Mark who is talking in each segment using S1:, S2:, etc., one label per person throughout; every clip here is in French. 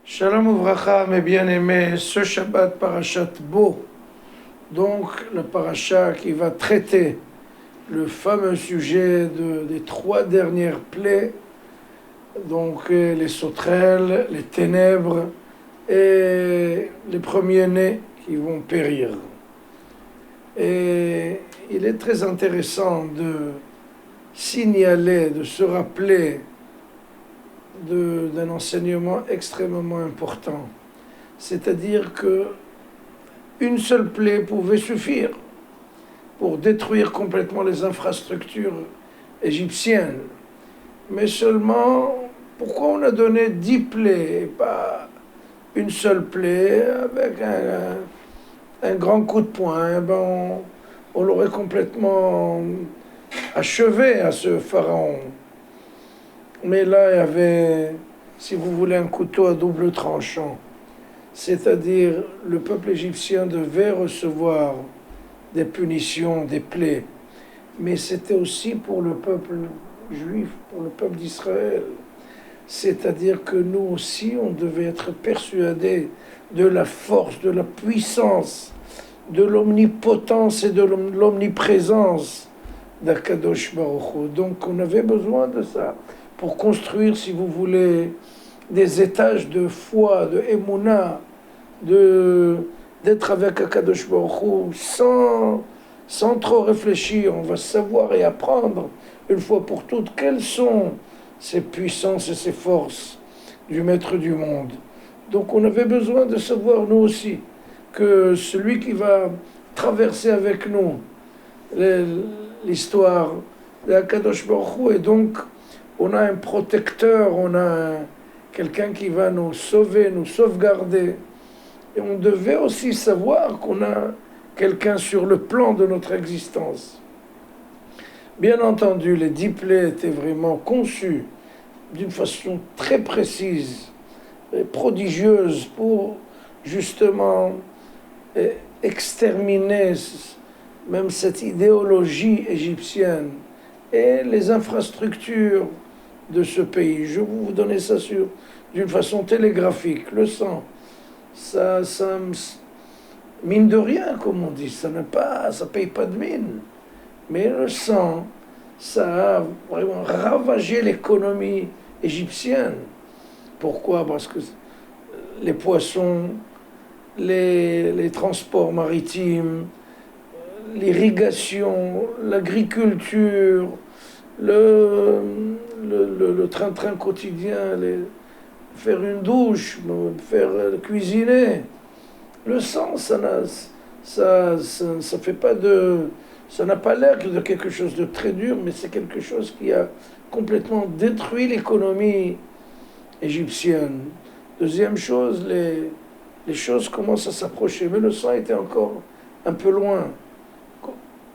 S1: Shalom Uvracha, mes bien-aimés, ce Shabbat Parashat Bo, donc la parasha qui va traiter le fameux sujet des trois dernières plaies, donc les sauterelles, les ténèbres et les premiers-nés qui vont périr. Et il est très intéressant de signaler, de se rappeler d'un enseignement extrêmement important. C'est-à-dire que une seule plaie pouvait suffire pour détruire complètement les infrastructures égyptiennes. Mais seulement, pourquoi on a donné 10 plaies et pas une seule plaie avec un grand coup de poing? On l'aurait complètement achevé à ce pharaon. Mais là, il y avait, si vous voulez, un couteau à double tranchant. C'est-à-dire, le peuple égyptien devait recevoir des punitions, des plaies. Mais c'était aussi pour le peuple juif, pour le peuple d'Israël. C'est-à-dire que nous aussi, on devait être persuadés de la force, de la puissance, de l'omnipotence et de l'omniprésence d'Akadosh Baruch Hu. Donc, on avait besoin de ça pour construire, si vous voulez, des étages de foi, de émouna, d'être avec Akadosh Baruch Hu sans trop réfléchir. On va savoir et apprendre une fois pour toutes quelles sont ces puissances et ces forces du Maître du monde. Donc on avait besoin de savoir, nous aussi, que celui qui va traverser avec nous l'histoire d'Akadosh Baruch Hu, et donc on a un protecteur, on a quelqu'un qui va nous sauver, nous sauvegarder. Et on devait aussi savoir qu'on a quelqu'un sur le plan de notre existence. Bien entendu, les 10 plaies étaient vraiment conçues d'une façon très précise et prodigieuse pour justement exterminer même cette idéologie égyptienne et les infrastructures de ce pays. Je vais vous donner ça d'une façon télégraphique. Le sang, ça mine de rien, comme on dit, ça paye pas de mine. Mais le sang, ça a vraiment ravagé l'économie égyptienne. Pourquoi? Parce que les poissons, les transports maritimes, l'irrigation, l'agriculture, le train-train quotidien, faire une douche, faire cuisiner. Le sang, ça fait pas ça n'a pas l'air de quelque chose de très dur, mais c'est quelque chose qui a complètement détruit l'économie égyptienne. Deuxième chose, les choses commencent à s'approcher, mais le sang était encore un peu loin.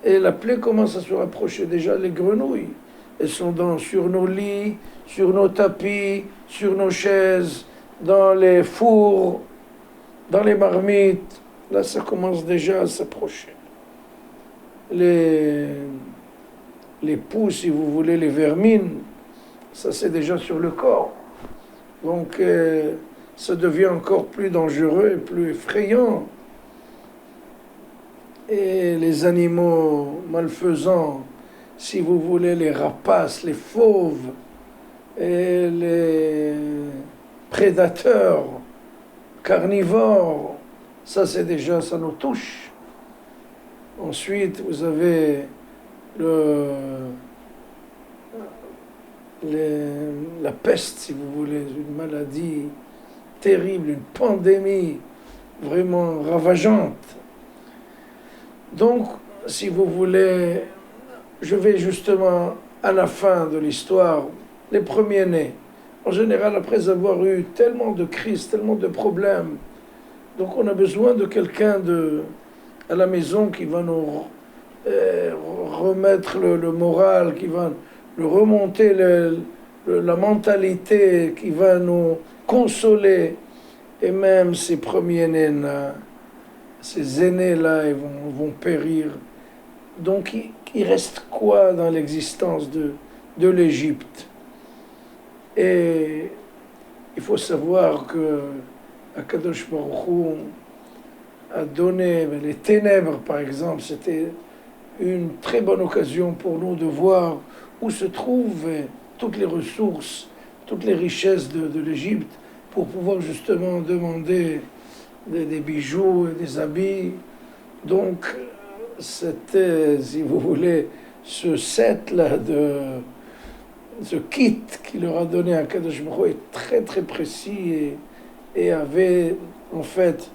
S1: Et la plaie commence à se rapprocher. Déjà, les grenouilles, elles sont sur nos lits, sur nos tapis, sur nos chaises, dans les fours, dans les marmites. Là, ça commence déjà à s'approcher. Les poux, si vous voulez, les vermines, ça c'est déjà sur le corps. Donc, ça devient encore plus dangereux et plus effrayant. Et les animaux malfaisants, si vous voulez, les rapaces, les fauves, et les prédateurs carnivores, ça nous touche. Ensuite, vous avez la peste, si vous voulez, une maladie terrible, une pandémie vraiment ravageante. Donc, si vous voulez, je vais justement à la fin de l'histoire, les premiers-nés. En général, après avoir eu tellement de crises, tellement de problèmes, donc on a besoin de quelqu'un à la maison qui va nous remettre le moral, qui va nous remonter la mentalité, qui va nous consoler. Et même ces premiers-nés-là, ces aînés-là, ils vont périr. Donc il reste quoi dans l'existence de l'Égypte? Et il faut savoir que Akadosh Baruch Hu a donné les ténèbres, par exemple, c'était une très bonne occasion pour nous de voir où se trouvent toutes les ressources, toutes les richesses de l'Égypte, pour pouvoir justement demander des bijoux et des habits. Donc, c'était, si vous voulez, ce set-là, ce kit qu'il leur a donné à Kadosh Baruch Hu est très très précis et avait en fait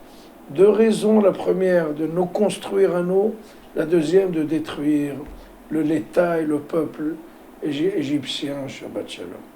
S1: deux raisons. La première, de nous construire à nous. La deuxième, de détruire l'État et le peuple égyptien. Shabbat Shalom.